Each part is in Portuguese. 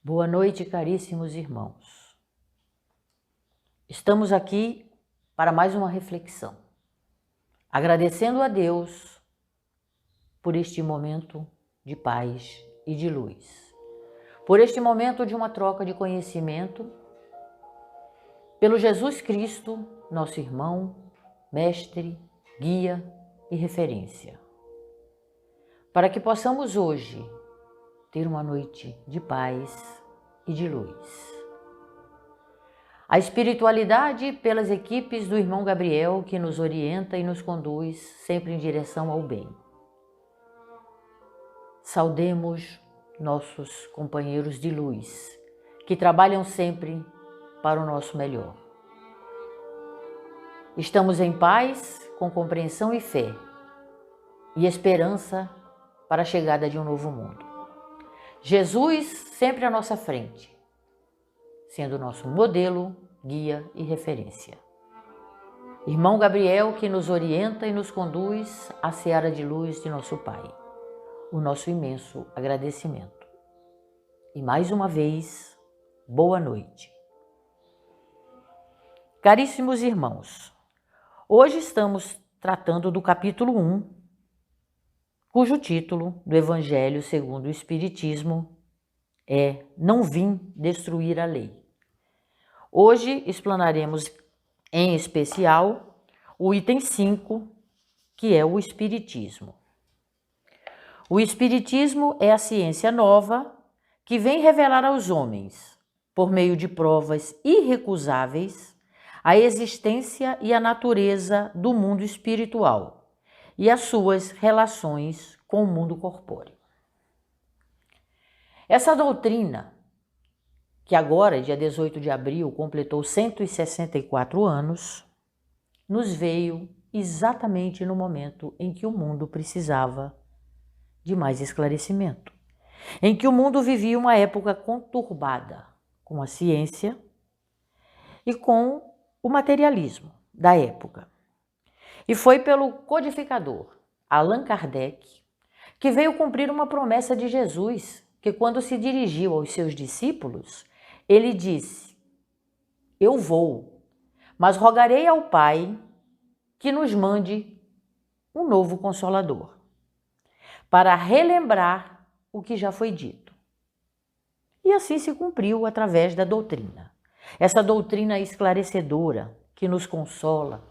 Boa noite, caríssimos irmãos. Estamos aqui para mais uma reflexão, agradecendo a Deus por este momento de paz e de luz, por este momento de uma troca de conhecimento, pelo Jesus Cristo, nosso irmão, mestre, guia e referência, para que possamos hoje ter uma noite de paz e de luz. A espiritualidade pelas equipes do irmão Gabriel, que nos orienta e nos conduz sempre em direção ao bem. Saudemos nossos companheiros de luz, que trabalham sempre para o nosso melhor. Estamos em paz, com compreensão e fé, e esperança para a chegada de um novo mundo. Jesus sempre à nossa frente, sendo nosso modelo, guia e referência. Irmão Gabriel, que nos orienta e nos conduz à seara de luz de nosso Pai. O nosso imenso agradecimento. E mais uma vez, boa noite. Caríssimos irmãos, hoje estamos tratando do capítulo 1, cujo título do Evangelho segundo o Espiritismo é Não Vim Destruir a Lei. Hoje explanaremos em especial o item 5, que é o Espiritismo. O Espiritismo é a ciência nova que vem revelar aos homens, por meio de provas irrecusáveis, a existência e a natureza do mundo espiritual e as suas relações com o mundo corpóreo. Essa doutrina, que agora, dia 18 de abril, completou 164 anos, nos veio exatamente no momento em que o mundo precisava de mais esclarecimento, em que o mundo vivia uma época conturbada com a ciência e com o materialismo da época. E foi pelo codificador Allan Kardec que veio cumprir uma promessa de Jesus, que quando se dirigiu aos seus discípulos, ele disse: Eu vou, mas rogarei ao Pai que nos mande um novo Consolador, para relembrar o que já foi dito. E assim se cumpriu através da doutrina. Essa doutrina esclarecedora que nos consola,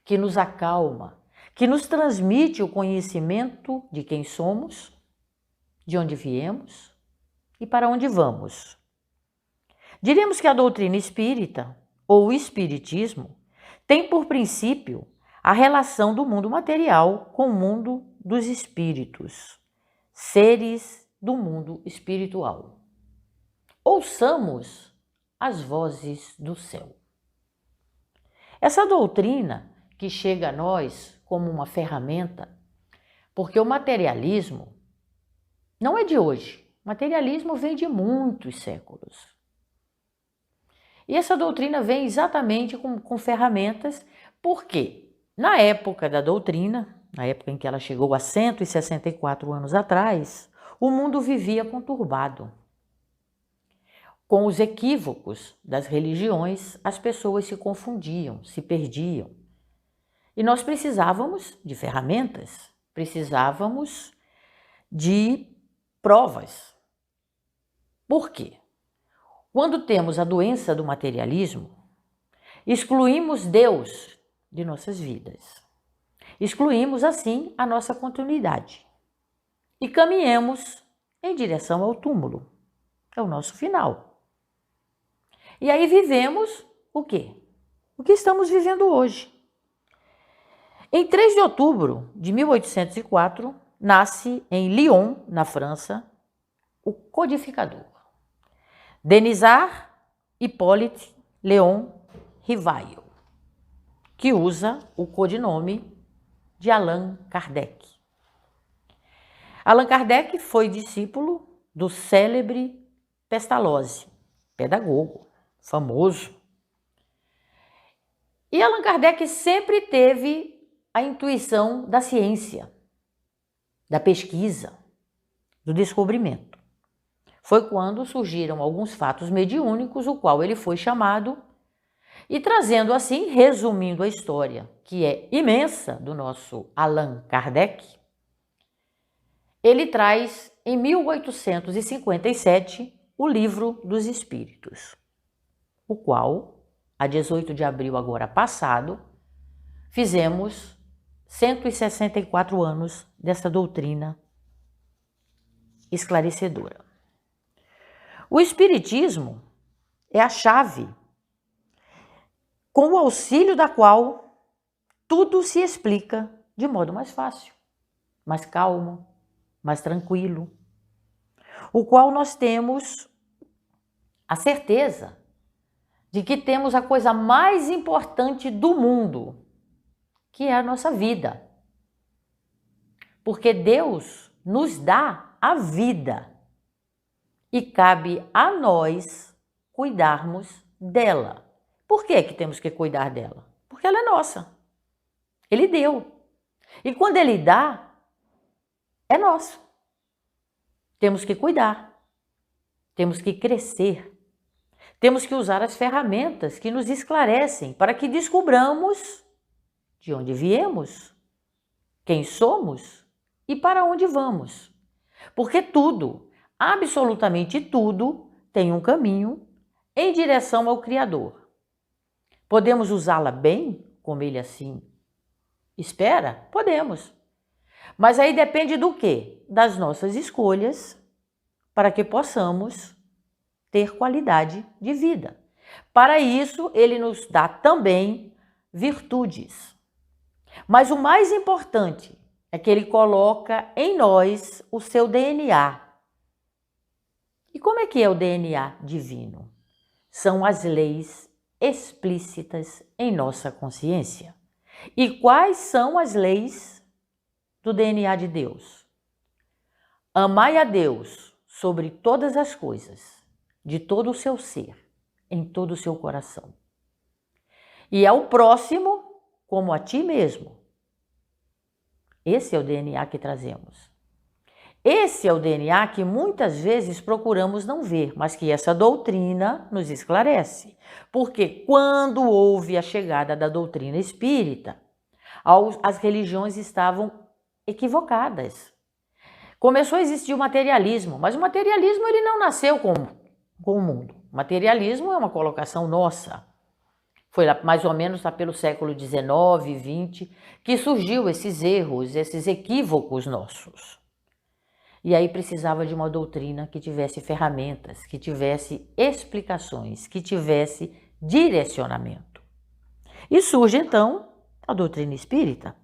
que nos acalma, que nos transmite o conhecimento de quem somos, de onde viemos e para onde vamos. Diremos que a doutrina espírita, ou o espiritismo, tem por princípio a relação do mundo material com o mundo dos espíritos, seres do mundo espiritual. Ouçamos as vozes do céu. Essa doutrina que chega a nós como uma ferramenta, porque o materialismo não é de hoje, o materialismo vem de muitos séculos. E essa doutrina vem exatamente com ferramentas, porque na época da doutrina, na época em que ela chegou a 164 anos atrás, o mundo vivia conturbado. Com os equívocos das religiões, as pessoas se confundiam, se perdiam. E nós precisávamos de ferramentas, precisávamos de provas. Por quê? Quando temos a doença do materialismo, excluímos Deus de nossas vidas. Excluímos, assim, a nossa continuidade. E caminhamos em direção ao túmulo. É o nosso final. E aí vivemos o quê? O que estamos vivendo hoje. Em 3 de outubro de 1804, nasce em Lyon, na França, o codificador. Denisard Hippolyte Léon Rivail, que usa o codinome de Allan Kardec. Allan Kardec foi discípulo do célebre Pestalozzi, pedagogo, famoso. E Allan Kardec sempre teve a intuição da ciência, da pesquisa, do descobrimento. foi quando surgiram alguns fatos mediúnicos, o qual ele foi chamado, e trazendo assim, resumindo a história, que é imensa, do nosso Allan Kardec, ele traz em 1857 o Livro dos Espíritos, o qual, a 18 de abril agora passado, fizemos 164 anos dessa doutrina esclarecedora. O Espiritismo é a chave com o auxílio da qual tudo se explica de modo mais fácil, mais calmo, mais tranquilo, o qual nós temos a certeza de que temos a coisa mais importante do mundo, que é a nossa vida. Porque Deus nos dá a vida e cabe a nós cuidarmos dela. Por que temos que cuidar dela? Porque ela é nossa. Ele deu. E quando ele dá, é nosso. Temos que cuidar. Temos que crescer. Temos que usar as ferramentas que nos esclarecem para que descubramos de onde viemos, quem somos e para onde vamos. Porque tudo, absolutamente tudo, tem um caminho em direção ao Criador. Podemos usá-la bem, como ele assim espera? Podemos. Mas aí depende do quê? Das nossas escolhas para que possamos ter qualidade de vida. Para isso, ele nos dá também virtudes. Mas o mais importante é que ele coloca em nós o seu DNA. E como é que é o DNA divino? São as leis explícitas em nossa consciência. E quais são as leis do DNA de Deus? Amai a Deus sobre todas as coisas, de todo o seu ser, em todo o seu coração. E ao próximo como a ti mesmo. Esse é o DNA que trazemos. Esse é o DNA que muitas vezes procuramos não ver, mas que essa doutrina nos esclarece. Porque quando houve a chegada da doutrina espírita, as religiões estavam equivocadas. Começou a existir o materialismo, mas o materialismo ele não nasceu com o mundo. O materialismo é uma colocação nossa. Foi lá, mais ou menos lá pelo século XIX, XX, que surgiu esses erros, esses equívocos nossos. E aí precisava de uma doutrina que tivesse ferramentas, que tivesse explicações, que tivesse direcionamento. E surge então a doutrina espírita,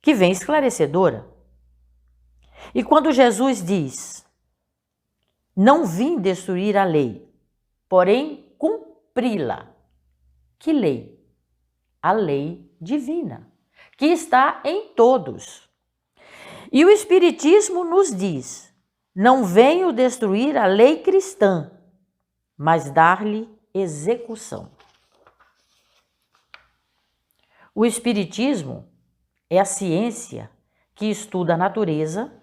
que vem esclarecedora. E quando Jesus diz, não vim destruir a lei, porém cumpri-la. Que lei? A lei divina, que está em todos. E o Espiritismo nos diz, não venho destruir a lei cristã, mas dar-lhe execução. O Espiritismo é a ciência que estuda a natureza,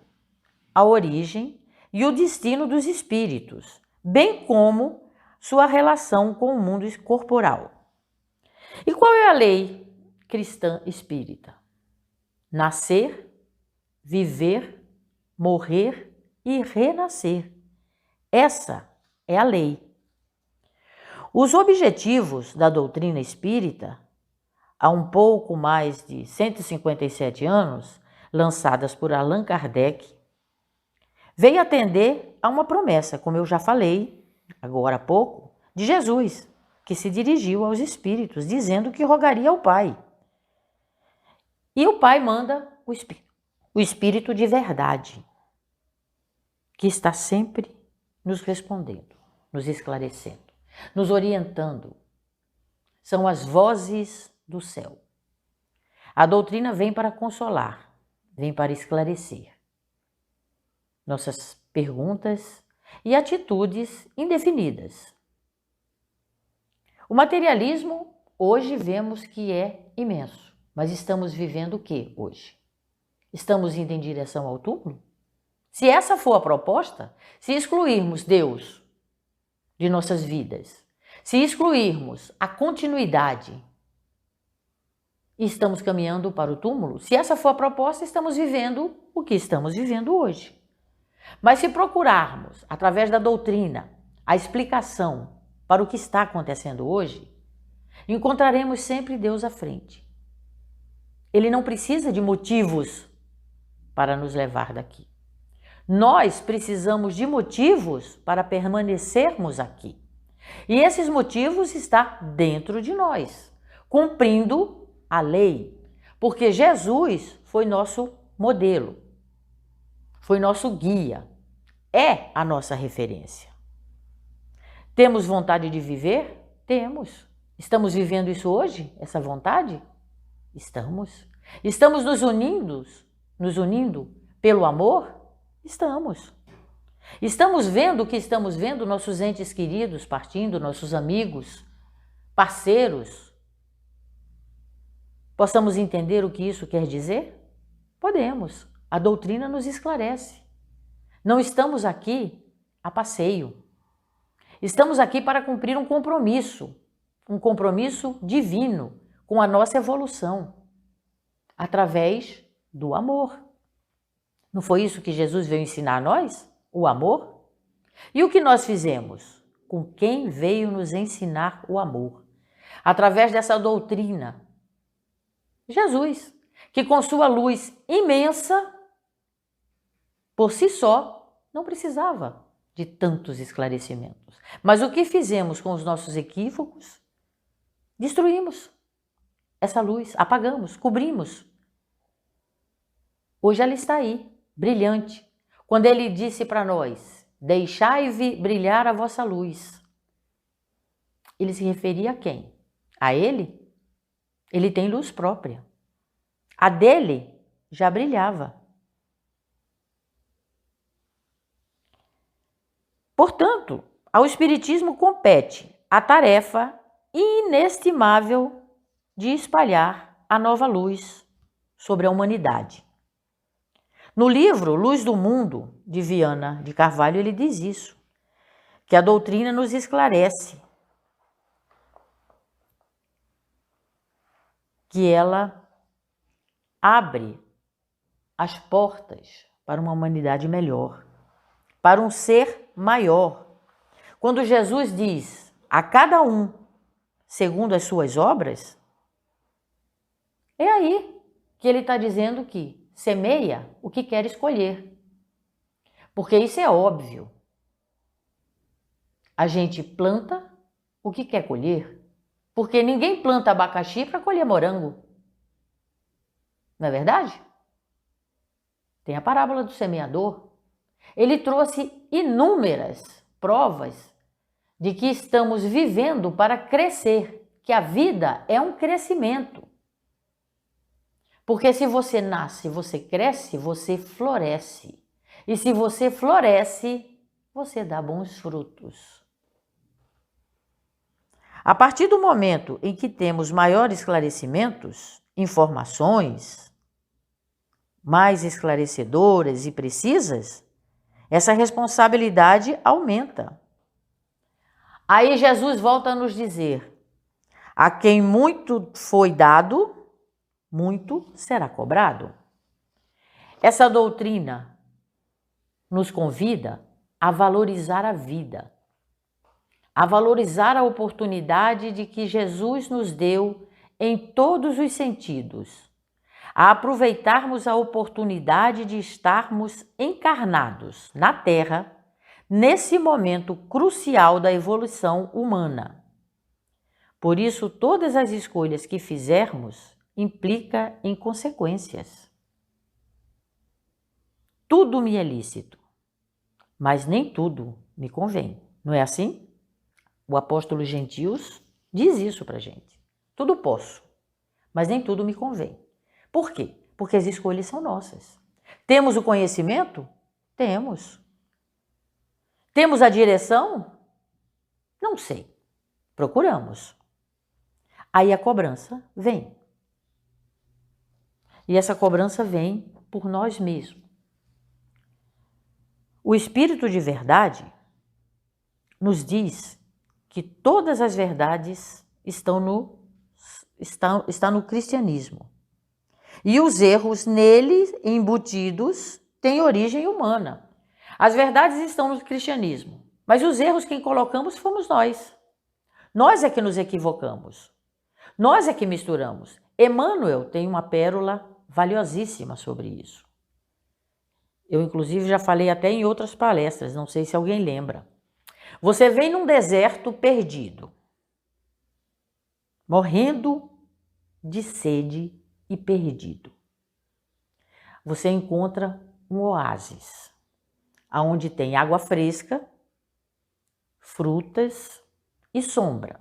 a origem e o destino dos espíritos, bem como sua relação com o mundo corporal. E qual é a lei cristã espírita? Nascer, viver, morrer e renascer. Essa é a lei. Os objetivos da doutrina espírita, há um pouco mais de 157 anos, lançadas por Allan Kardec, veio atender a uma promessa, como eu já falei agora há pouco, de Jesus, que se dirigiu aos espíritos, dizendo que rogaria ao Pai. E o Pai manda o Espírito de verdade, que está sempre nos respondendo, nos esclarecendo, nos orientando. São as vozes do céu. A doutrina vem para consolar, vem para esclarecer nossas perguntas e atitudes indefinidas. O materialismo, hoje vemos que é imenso, mas estamos vivendo o que hoje? Estamos indo em direção ao túmulo? Se essa for a proposta, se excluirmos Deus de nossas vidas, se excluirmos a continuidade, estamos caminhando para o túmulo. Se essa for a proposta, estamos vivendo o que estamos vivendo hoje. Mas se procurarmos, através da doutrina, a explicação para o que está acontecendo hoje, encontraremos sempre Deus à frente. Ele não precisa de motivos para nos levar daqui. Nós precisamos de motivos para permanecermos aqui. E esses motivos estão dentro de nós, cumprindo a lei, porque Jesus foi nosso modelo, foi nosso guia, é a nossa referência. Temos vontade de viver? Temos. Estamos vivendo isso hoje, essa vontade? Estamos. Estamos nos unindo pelo amor? Estamos. Estamos vendo o que estamos vendo, nossos entes queridos partindo, nossos amigos, parceiros. Possamos entender o que isso quer dizer? Podemos. A doutrina nos esclarece. Não estamos aqui a passeio. Estamos aqui para cumprir um compromisso divino com a nossa evolução, através do amor. Não foi isso que Jesus veio ensinar a nós? O amor? E o que nós fizemos? Com quem veio nos ensinar o amor? Através dessa doutrina. Jesus, que com sua luz imensa, por si só, não precisava de tantos esclarecimentos. Mas o que fizemos com os nossos equívocos? Destruímos essa luz, apagamos, cobrimos. Hoje ela está aí, brilhante. Quando ele disse para nós, deixai brilhar a vossa luz. Ele se referia a quem? A ele? Ele tem luz própria. A dele já brilhava. Portanto, ao Espiritismo compete a tarefa inestimável de espalhar a nova luz sobre a humanidade. No livro Luz do Mundo, de Viana de Carvalho, ele diz isso, que a doutrina nos esclarece, que ela abre as portas para uma humanidade melhor, para um ser maior. Quando Jesus diz a cada um segundo as suas obras, é aí que ele está dizendo que semeia o que quer escolher. Porque isso é óbvio. A gente planta o que quer colher. Porque ninguém planta abacaxi para colher morango. Não é verdade? Tem a parábola do semeador. Ele trouxe inúmeras provas de que estamos vivendo para crescer, que a vida é um crescimento. Porque se você nasce, você cresce, você floresce. E se você floresce, você dá bons frutos. A partir do momento em que temos maiores esclarecimentos, informações mais esclarecedoras e precisas, essa responsabilidade aumenta. Aí Jesus volta a nos dizer: a quem muito foi dado, muito será cobrado. Essa doutrina nos convida a valorizar a vida, a valorizar a oportunidade de que Jesus nos deu em todos os sentidos, a aproveitarmos a oportunidade de estarmos encarnados na Terra nesse momento crucial da evolução humana. Por isso, todas as escolhas que fizermos implica em consequências. Tudo me é lícito, mas nem tudo me convém. Não é assim? O apóstolo Gentios diz isso pra gente. Tudo posso, mas nem tudo me convém. Por quê? Porque as escolhas são nossas. Temos o conhecimento? Temos. Temos a direção? Não sei. Procuramos. Aí a cobrança vem. E essa cobrança vem por nós mesmos. O Espírito de verdade nos diz que todas as verdades estão no cristianismo. E os erros nele embutidos têm origem humana. As verdades estão no cristianismo, mas os erros quem colocamos fomos nós. Nós é que nos equivocamos. Nós é que misturamos. Emmanuel tem uma pérola valiosíssima sobre isso. Eu, inclusive, já falei até em outras palestras, não sei se alguém lembra. Você vem num deserto perdido, morrendo de sede e perdido. Você encontra um oásis, onde tem água fresca, frutas e sombra.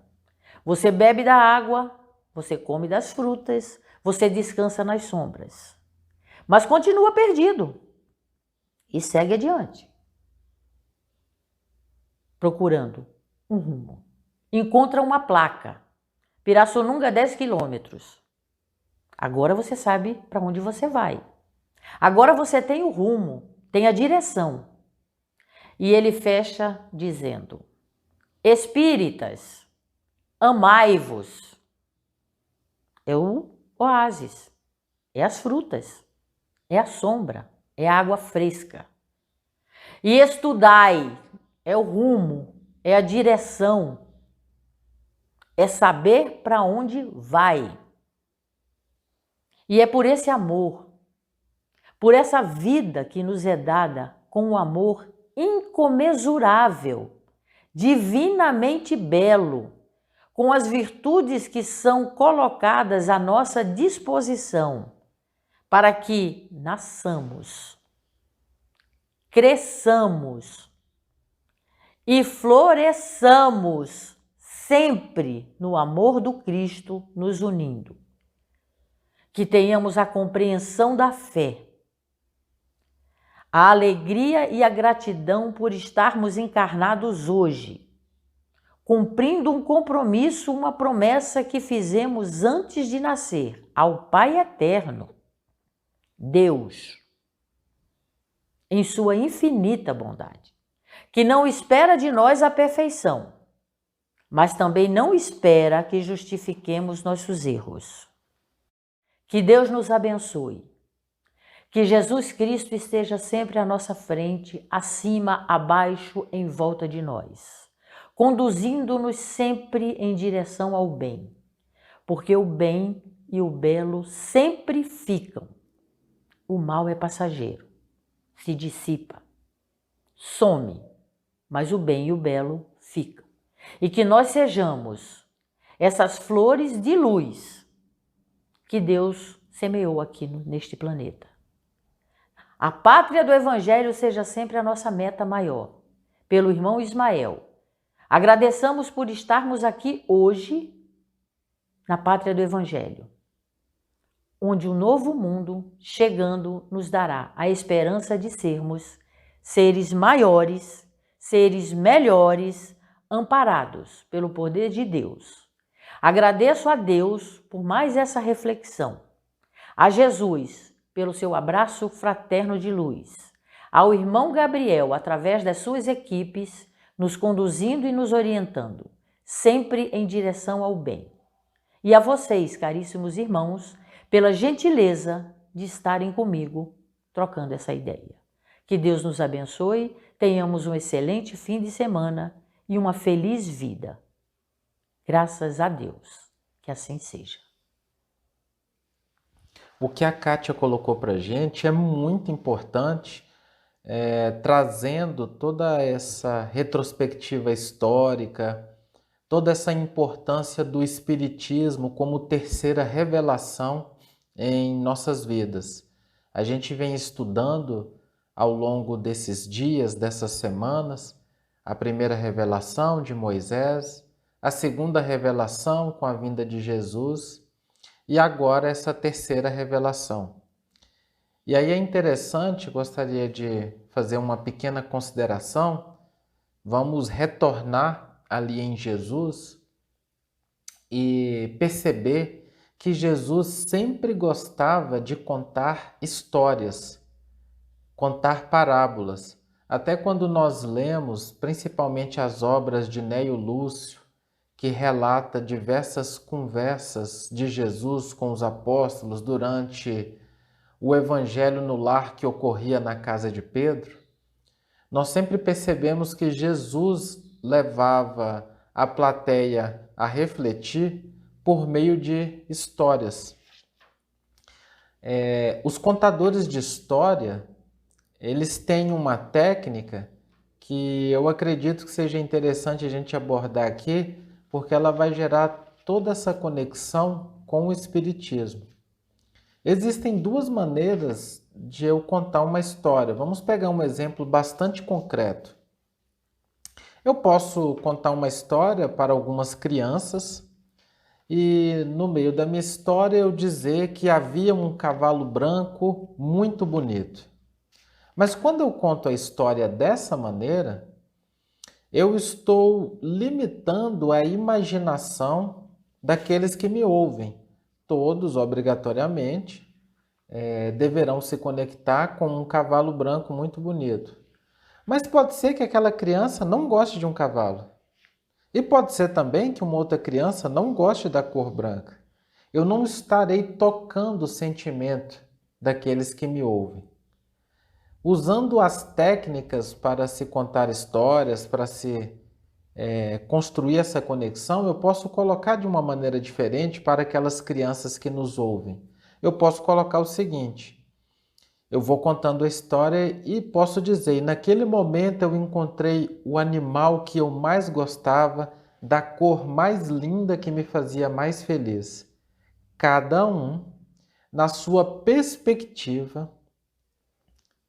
Você bebe da água, você come das frutas, você descansa nas sombras. Mas continua perdido e segue adiante, procurando um rumo. Encontra uma placa, Pirassununga 10 quilômetros. Agora você sabe para onde você vai. Agora você tem o rumo, tem a direção. E ele fecha dizendo: Espíritas, amai-vos. É o oásis, é as frutas, é a sombra, é a água fresca. E estudai, é o rumo, é a direção, é saber para onde vai. E é por esse amor, por essa vida que nos é dada com um amor incomensurável, divinamente belo, com as virtudes que são colocadas à nossa disposição, para que nasçamos, cresçamos e floresçamos sempre no amor do Cristo nos unindo. Que tenhamos a compreensão da fé, a alegria e a gratidão por estarmos encarnados hoje, cumprindo um compromisso, uma promessa que fizemos antes de nascer ao Pai Eterno, Deus, em sua infinita bondade, que não espera de nós a perfeição, mas também não espera que justifiquemos nossos erros. Que Deus nos abençoe. Que Jesus Cristo esteja sempre à nossa frente, acima, abaixo, em volta de nós, conduzindo-nos sempre em direção ao bem, porque o bem e o belo sempre ficam. O mal é passageiro, se dissipa, some, mas o bem e o belo ficam. E que nós sejamos essas flores de luz que Deus semeou aqui neste planeta. A pátria do Evangelho seja sempre a nossa meta maior. Pelo irmão Ismael, agradeçamos por estarmos aqui hoje na pátria do Evangelho, onde o novo mundo chegando nos dará a esperança de sermos seres maiores, seres melhores, amparados pelo poder de Deus. Agradeço a Deus por mais essa reflexão, a Jesus pelo seu abraço fraterno de luz, ao irmão Gabriel através das suas equipes, nos conduzindo e nos orientando, sempre em direção ao bem. E a vocês, caríssimos irmãos, pela gentileza de estarem comigo trocando essa ideia. Que Deus nos abençoe, tenhamos um excelente fim de semana e uma feliz vida. Graças a Deus, que assim seja. O que a Kátia colocou para a gente é muito importante, trazendo toda essa retrospectiva histórica, toda essa importância do Espiritismo como terceira revelação em nossas vidas. A gente vem estudando ao longo desses dias, dessas semanas, a primeira revelação de Moisés, a segunda revelação com a vinda de Jesus e agora essa terceira revelação. E aí é interessante, gostaria de fazer uma pequena consideração. Vamos retornar ali em Jesus e perceber que Jesus sempre gostava de contar histórias, contar parábolas. Até quando nós lemos, principalmente as obras de Neio Lúcio, que relata diversas conversas de Jesus com os apóstolos durante o evangelho no lar que ocorria na casa de Pedro, nós sempre percebemos que Jesus levava a plateia a refletir por meio de histórias. Os contadores de história, eles têm uma técnica que eu acredito que seja interessante a gente abordar aqui, porque ela vai gerar toda essa conexão com o Espiritismo. Existem duas maneiras de eu contar uma história. Vamos pegar um exemplo bastante concreto. Eu posso contar uma história para algumas crianças e no meio da minha história eu dizer que havia um cavalo branco muito bonito. Mas quando eu conto a história dessa maneira, eu estou limitando a imaginação daqueles que me ouvem. Todos, obrigatoriamente, deverão se conectar com um cavalo branco muito bonito. Mas pode ser que aquela criança não goste de um cavalo. E pode ser também que uma outra criança não goste da cor branca. Eu não estarei tocando o sentimento daqueles que me ouvem. Usando as técnicas para se contar histórias, para se construir essa conexão, eu posso colocar de uma maneira diferente para aquelas crianças que nos ouvem. Eu posso colocar o seguinte: eu vou contando a história e posso dizer, naquele momento eu encontrei o animal que eu mais gostava, da cor mais linda que me fazia mais feliz. Cada um, na sua perspectiva,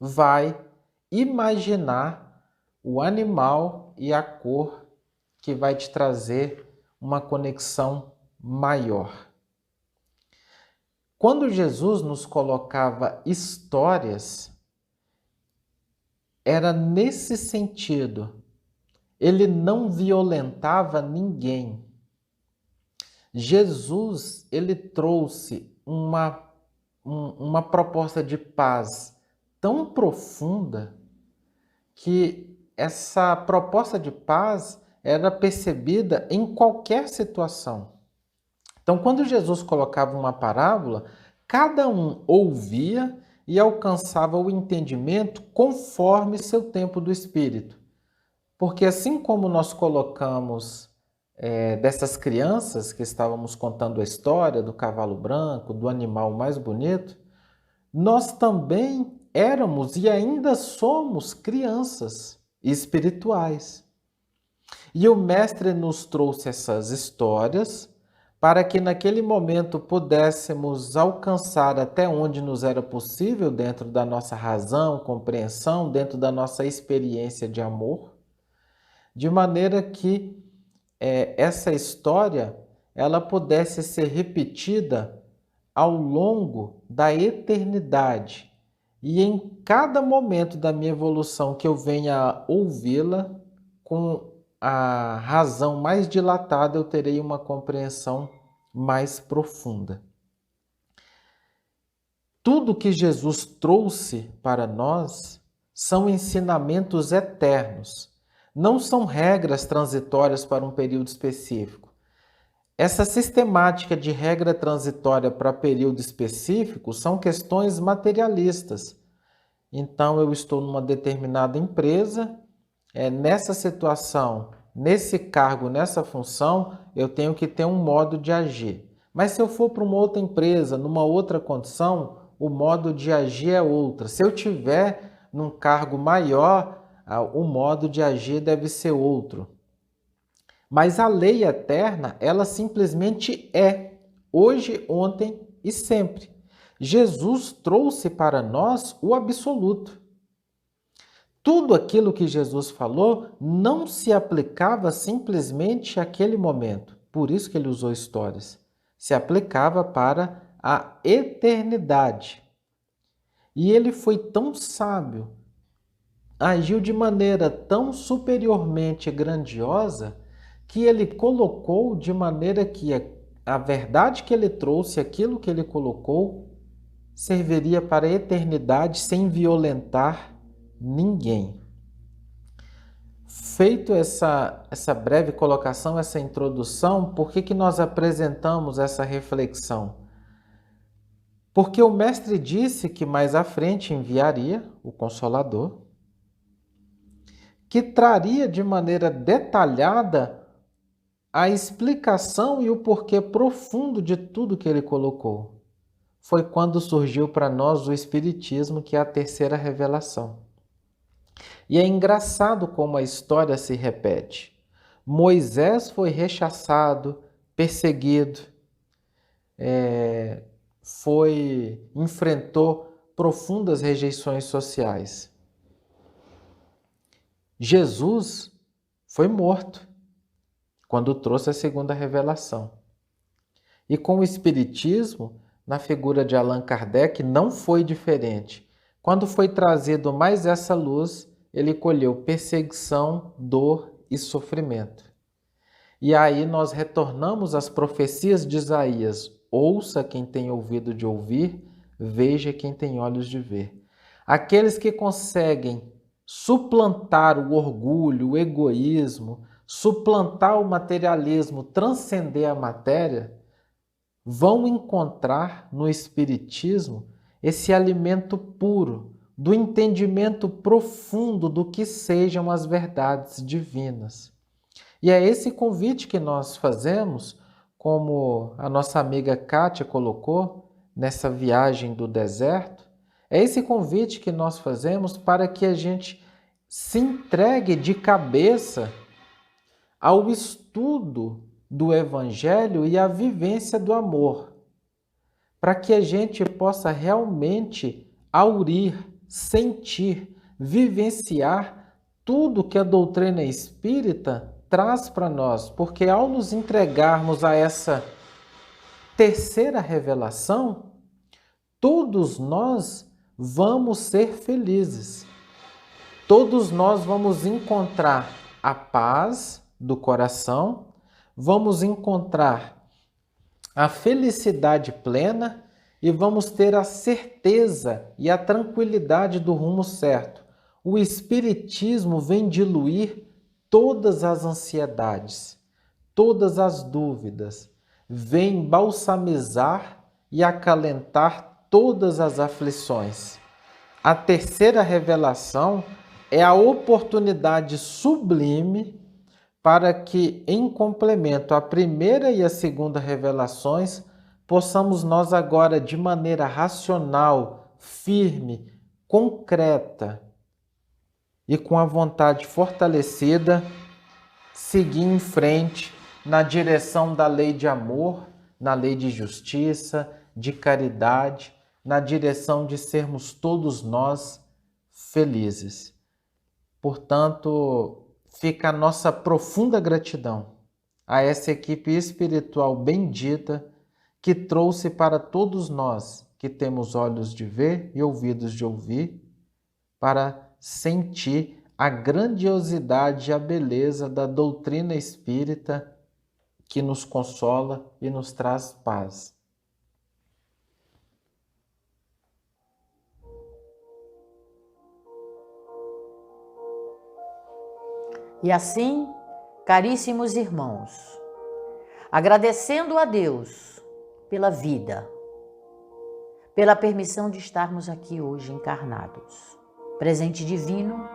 vai imaginar o animal e a cor que vai te trazer uma conexão maior. Quando Jesus nos colocava histórias, era nesse sentido. Ele não violentava ninguém. Jesus, ele trouxe uma proposta de paz tão profunda que essa proposta de paz era percebida em qualquer situação. Então, quando Jesus colocava uma parábola, cada um ouvia e alcançava o entendimento conforme seu tempo do Espírito. Porque assim como nós colocamos dessas crianças que estávamos contando a história do cavalo branco, do animal mais bonito, nós também éramos e ainda somos crianças espirituais. E o Mestre nos trouxe essas histórias para que naquele momento pudéssemos alcançar até onde nos era possível, dentro da nossa razão, compreensão, dentro da nossa experiência de amor, de maneira que essa história ela pudesse ser repetida ao longo da eternidade. E em cada momento da minha evolução que eu venha a ouvi-la, com a razão mais dilatada, eu terei uma compreensão mais profunda. Tudo que Jesus trouxe para nós são ensinamentos eternos, não são regras transitórias para um período específico. Essa sistemática de regra transitória para período específico são questões materialistas. Então, eu estou numa determinada empresa, nessa situação, nesse cargo, nessa função, eu tenho que ter um modo de agir. Mas se eu for para uma outra empresa, numa outra condição, o modo de agir é outra. Se eu tiver num cargo maior, o modo de agir deve ser outro. Mas a lei eterna, ela simplesmente é, hoje, ontem e sempre. Jesus trouxe para nós o absoluto. Tudo aquilo que Jesus falou não se aplicava simplesmente àquele momento. Por isso que ele usou histórias. Se aplicava para a eternidade. E ele foi tão sábio, agiu de maneira tão superiormente grandiosa, que ele colocou de maneira que a verdade que ele trouxe, aquilo que ele colocou, serviria para a eternidade sem violentar ninguém. Feito essa breve colocação, essa introdução, por que nós apresentamos essa reflexão? Porque o Mestre disse que mais à frente enviaria o Consolador, que traria de maneira detalhada a explicação e o porquê profundo de tudo que ele colocou. Foi quando surgiu para nós o Espiritismo, que é a terceira revelação. E é engraçado como a história se repete. Moisés foi rechaçado, perseguido, enfrentou profundas rejeições sociais. Jesus foi morto quando trouxe a segunda revelação. E com o Espiritismo, na figura de Allan Kardec, não foi diferente. Quando foi trazido mais essa luz, ele colheu perseguição, dor e sofrimento. E aí nós retornamos às profecias de Isaías: ouça quem tem ouvido de ouvir, veja quem tem olhos de ver. Aqueles que conseguem suplantar o orgulho, o egoísmo, suplantar o materialismo, transcender a matéria, vão encontrar no Espiritismo esse alimento puro, do entendimento profundo do que sejam as verdades divinas. E é esse convite que nós fazemos, como a nossa amiga Kátia colocou, nessa viagem do deserto, é esse convite que nós fazemos para que a gente se entregue de cabeça ao estudo do Evangelho e à vivência do amor, para que a gente possa realmente aurir, sentir, vivenciar tudo que a doutrina espírita traz para nós, porque ao nos entregarmos a essa terceira revelação, todos nós vamos ser felizes. Todos nós vamos encontrar a paz do coração, vamos encontrar a felicidade plena e vamos ter a certeza e a tranquilidade do rumo certo. O Espiritismo vem diluir todas as ansiedades, todas as dúvidas, vem balsamizar e acalentar todas as aflições. A terceira revelação é a oportunidade sublime para que, em complemento à primeira e à segunda revelações, possamos nós agora, de maneira racional, firme, concreta e com a vontade fortalecida, seguir em frente na direção da lei de amor, na lei de justiça, de caridade, na direção de sermos todos nós felizes. Portanto, fica a nossa profunda gratidão a essa equipe espiritual bendita que trouxe para todos nós que temos olhos de ver e ouvidos de ouvir, para sentir a grandiosidade e a beleza da doutrina espírita que nos consola e nos traz paz. E assim, caríssimos irmãos, agradecendo a Deus pela vida, pela permissão de estarmos aqui hoje encarnados, presente divino,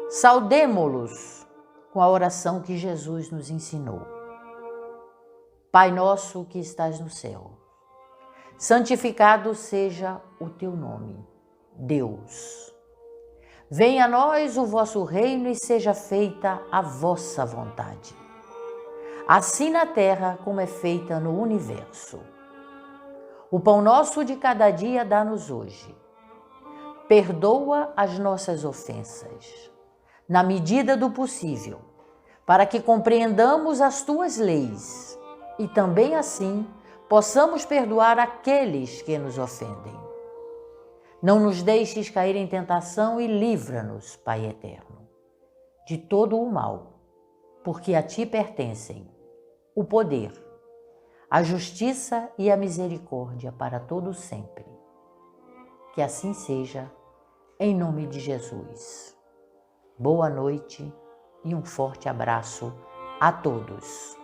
saudemo-los com a oração que Jesus nos ensinou. Pai nosso que estás no céu, santificado seja o teu nome, Deus. Venha a nós o vosso reino e seja feita a vossa vontade, assim na terra como é feita no universo. O pão nosso de cada dia dá-nos hoje. Perdoa as nossas ofensas, na medida do possível, para que compreendamos as tuas leis e também assim possamos perdoar aqueles que nos ofendem. Não nos deixes cair em tentação e livra-nos, Pai eterno, de todo o mal, porque a ti pertencem o poder, a justiça e a misericórdia para todo sempre. Que assim seja, em nome de Jesus. Boa noite e um forte abraço a todos.